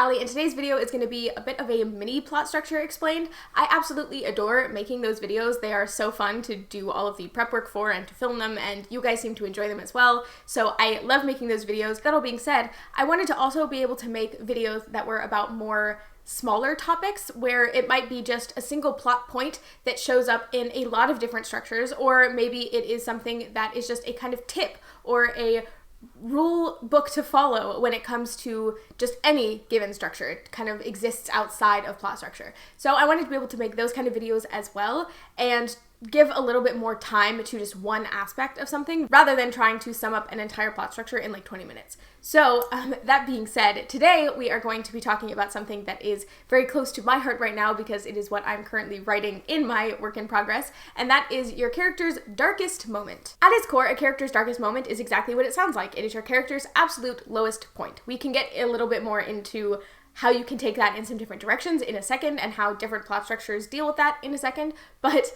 Allie, and today's video is going to be a bit of a mini plot structure explained. I absolutely adore making those videos. They are so fun to do all of the prep work for and to film them, and you guys seem to enjoy them as well, so I love making those videos. That all being said, I wanted to also be able to make videos that were about more smaller topics where it might be just a single plot point that shows up in a lot of different structures, or maybe it is something that is just a kind of tip or a rule book to follow when it comes to just any given structure. It kind of exists outside of plot structure. So I wanted to be able to make those kind of videos as well and give a little bit more time to just one aspect of something rather than trying to sum up an entire plot structure in like 20 minutes. So that being said, today we are going to be talking about something that is very close to my heart right now because it is what I'm currently writing in my work in progress, and that is your character's darkest moment. At its core, a character's darkest moment is exactly what it sounds like. It is your character's absolute lowest point. We can get a little bit more into how you can take that in some different directions in a second and how different plot structures deal with that in a second, but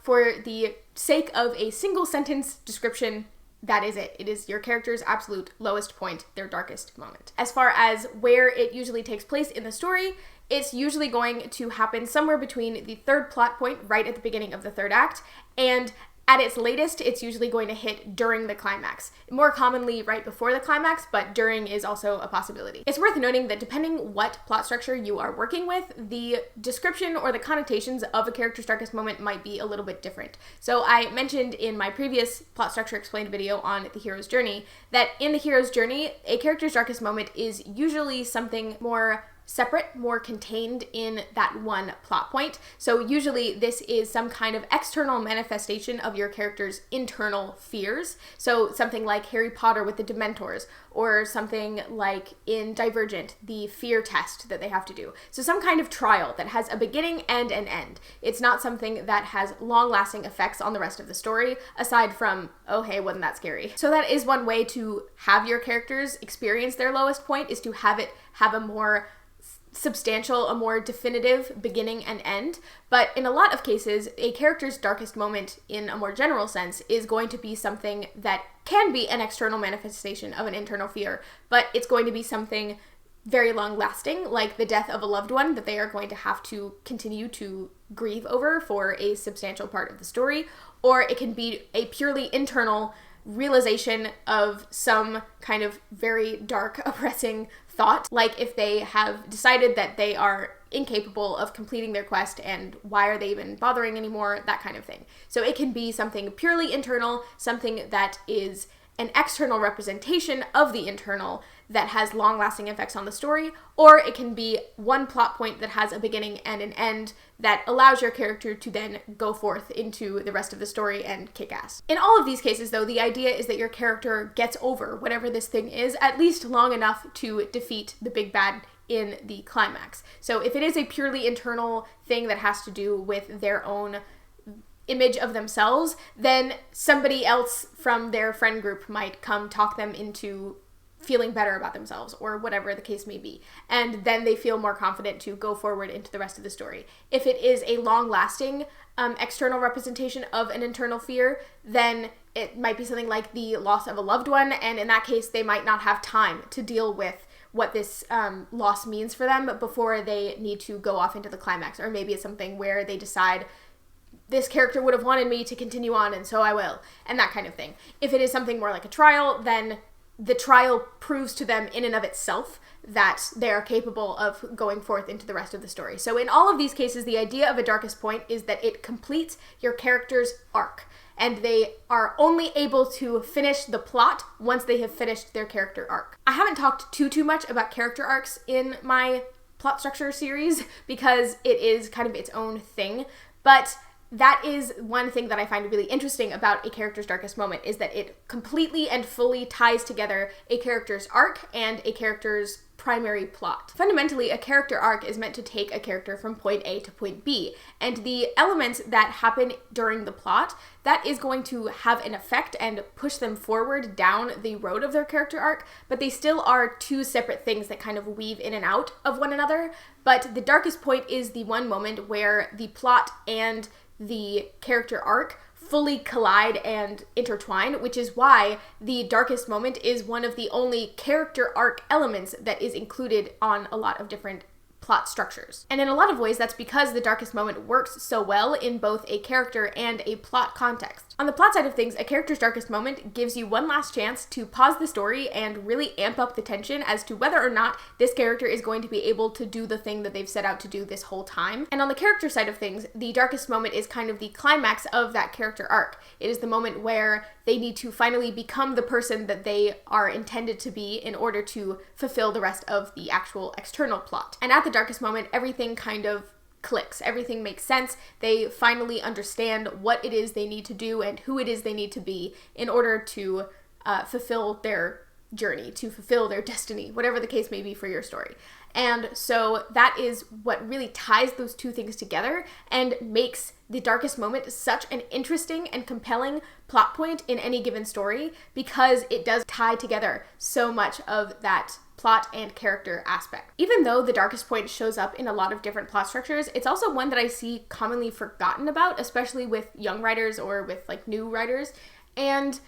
for the sake of a single sentence description, that is it. It is your character's absolute lowest point, their darkest moment. As far as where it usually takes place in the story, it's usually going to happen somewhere between the third plot point right at the beginning of the third act, and at its latest, it's usually going to hit during the climax. More commonly right before the climax, but during is also a possibility. It's worth noting that depending what plot structure you are working with, the description or the connotations of a character's darkest moment might be a little bit different. So I mentioned in my previous plot structure explained video on the hero's journey that in the hero's journey, a character's darkest moment is usually something more separate, more contained in that one plot point. So usually this is some kind of external manifestation of your character's internal fears. So something like Harry Potter with the Dementors, or something like in Divergent, the fear test that they have to do. So some kind of trial that has a beginning and an end. It's not something that has long-lasting effects on the rest of the story, aside from, oh hey, wasn't that scary? So that is one way to have your characters experience their lowest point, is to have it have a more substantial, a more definitive beginning and end. But in a lot of cases, a character's darkest moment in a more general sense is going to be something that can be an external manifestation of an internal fear, but it's going to be something very long lasting, like the death of a loved one that they are going to have to continue to grieve over for a substantial part of the story, or it can be a purely internal realization of some kind of very dark, oppressing thought, like if they have decided that they are incapable of completing their quest and why are they even bothering anymore, that kind of thing. So it can be something purely internal, something that is an external representation of the internal that has long-lasting effects on the story, or it can be one plot point that has a beginning and an end that allows your character to then go forth into the rest of the story and kick ass. In all of these cases, though, the idea is that your character gets over whatever this thing is at least long enough to defeat the big bad in the climax. So if it is a purely internal thing that has to do with their own image of themselves, then somebody else from their friend group might come talk them into feeling better about themselves, or whatever the case may be. And then they feel more confident to go forward into the rest of the story. If it is a long-lasting external representation of an internal fear, then it might be something like the loss of a loved one, and in that case, they might not have time to deal with what this loss means for them before they need to go off into the climax. Or maybe it's something where they decide, this character would have wanted me to continue on, and so I will, and that kind of thing. If it is something more like a trial, then the trial proves to them in and of itself that they are capable of going forth into the rest of the story. So in all of these cases, the idea of a darkest point is that it completes your character's arc, and they are only able to finish the plot once they have finished their character arc. I haven't talked too much about character arcs in my plot structure series because it is kind of its own thing, but that is one thing that I find really interesting about a character's darkest moment, is that it completely and fully ties together a character's arc and a character's primary plot. Fundamentally, a character arc is meant to take a character from point A to point B, and the elements that happen during the plot, that is going to have an effect and push them forward down the road of their character arc, but they still are two separate things that kind of weave in and out of one another. But the darkest point is the one moment where the plot and the character arc fully collide and intertwine, which is why the darkest moment is one of the only character arc elements that is included on a lot of different plot structures. And in a lot of ways, that's because the darkest moment works so well in both a character and a plot context. On the plot side of things, a character's darkest moment gives you one last chance to pause the story and really amp up the tension as to whether or not this character is going to be able to do the thing that they've set out to do this whole time. And on the character side of things, the darkest moment is kind of the climax of that character arc. It is the moment where they need to finally become the person that they are intended to be in order to fulfill the rest of the actual external plot. And at the darkest moment, everything kind of clicks. Everything makes sense. They finally understand what it is they need to do and who it is they need to be in order to fulfill their journey, to fulfill their destiny, whatever the case may be for your story. And so that is what really ties those two things together and makes the darkest moment such an interesting and compelling plot point in any given story, because it does tie together so much of that plot and character aspect. Even though the darkest point shows up in a lot of different plot structures, it's also one that I see commonly forgotten about, especially with young writers or with like new writers. And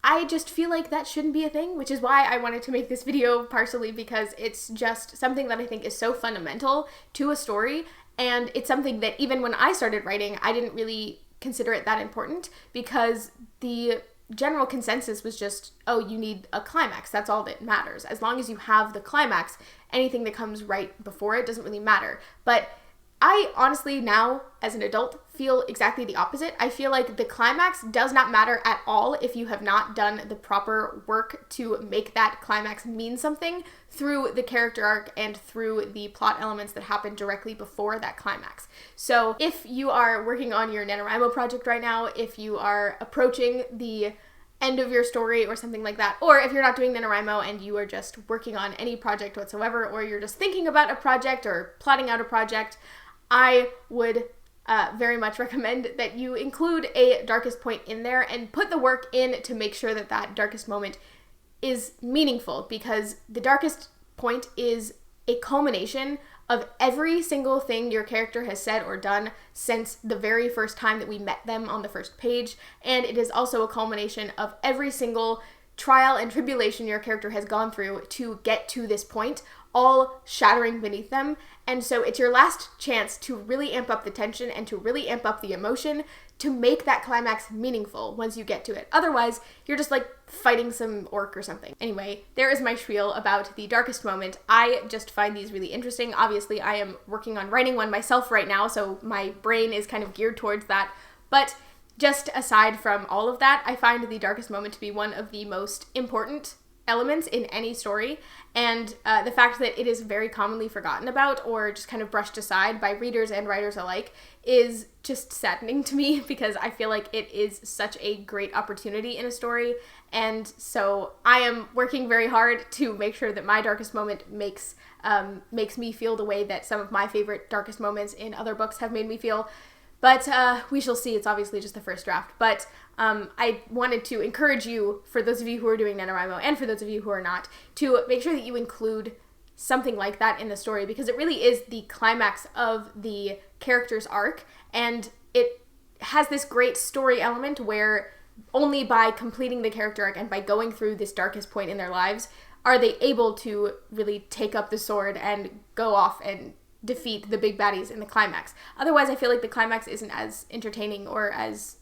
I just feel like that shouldn't be a thing, which is why I wanted to make this video, partially because it's just something that I think is so fundamental to a story. And it's something that even when I started writing, I didn't really consider it that important, because the general consensus was just, oh, you need a climax. That's all that matters. As long as you have the climax, anything that comes right before it doesn't really matter. But I honestly now, as an adult, feel exactly the opposite. I feel like the climax does not matter at all if you have not done the proper work to make that climax mean something through the character arc and through the plot elements that happen directly before that climax. So if you are working on your NaNoWriMo project right now, if you are approaching the end of your story or something like that, or if you're not doing NaNoWriMo and you are just working on any project whatsoever, or you're just thinking about a project or plotting out a project, I would very much recommend that you include a darkest point in there and put the work in to make sure that that darkest moment is meaningful, because the darkest point is a culmination of every single thing your character has said or done since the very first time that we met them on the first page, and it is also a culmination of every single trial and tribulation your character has gone through to get to this point, all shattering beneath them. And so it's your last chance to really amp up the tension and to really amp up the emotion to make that climax meaningful once you get to it. Otherwise, you're just like fighting some orc or something. Anyway, there is my spiel about the darkest moment. I just find these really interesting. Obviously, I am working on writing one myself right now, so my brain is kind of geared towards that. But just aside from all of that, I find the darkest moment to be one of the most important elements in any story, and the fact that it is very commonly forgotten about or just kind of brushed aside by readers and writers alike is just saddening to me, because I feel like it is such a great opportunity in a story. And so I am working very hard to make sure that my darkest moment makes me feel the way that some of my favorite darkest moments in other books have made me feel. But we shall see. It's obviously just the first draft. But I wanted to encourage you, for those of you who are doing NaNoWriMo and for those of you who are not, to make sure that you include something like that in the story, because it really is the climax of the character's arc, and it has this great story element where only by completing the character arc and by going through this darkest point in their lives are they able to really take up the sword and go off and defeat the big baddies in the climax. Otherwise, I feel like the climax isn't as entertaining or as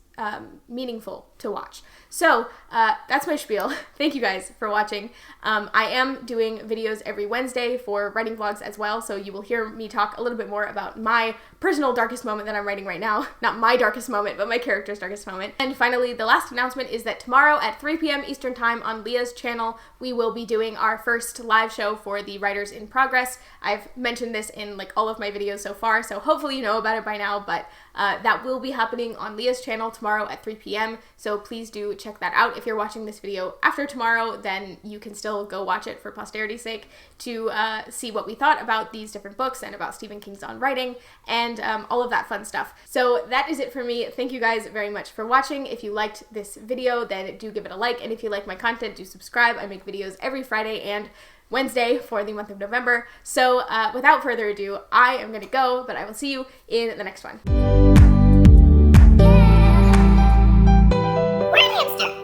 meaningful to watch. So that's my spiel. Thank you guys for watching. I am doing videos every Wednesday for writing vlogs as well, so you will hear me talk a little bit more about my personal darkest moment that I'm writing right now. Not my darkest moment, but my character's darkest moment. And finally, the last announcement is that tomorrow at 3 p.m. Eastern Time on Leah's channel, we will be doing our first live show for the Writers in Progress. I've mentioned this in like all of my videos so far, so hopefully you know about it by now, but that will be happening on Leah's channel tomorrow at 3 p.m. So please do check that out. If you're watching this video after tomorrow, then you can still go watch it for posterity's sake to see what we thought about these different books and about Stephen King's on writing and all of that fun stuff. So that is it for me. Thank you guys very much for watching. If you liked this video, then do give it a like, and if you like my content, do subscribe. I make videos every Friday and Wednesday for the month of November. So without further ado, I am gonna go, but I will see you in the next one. hamster.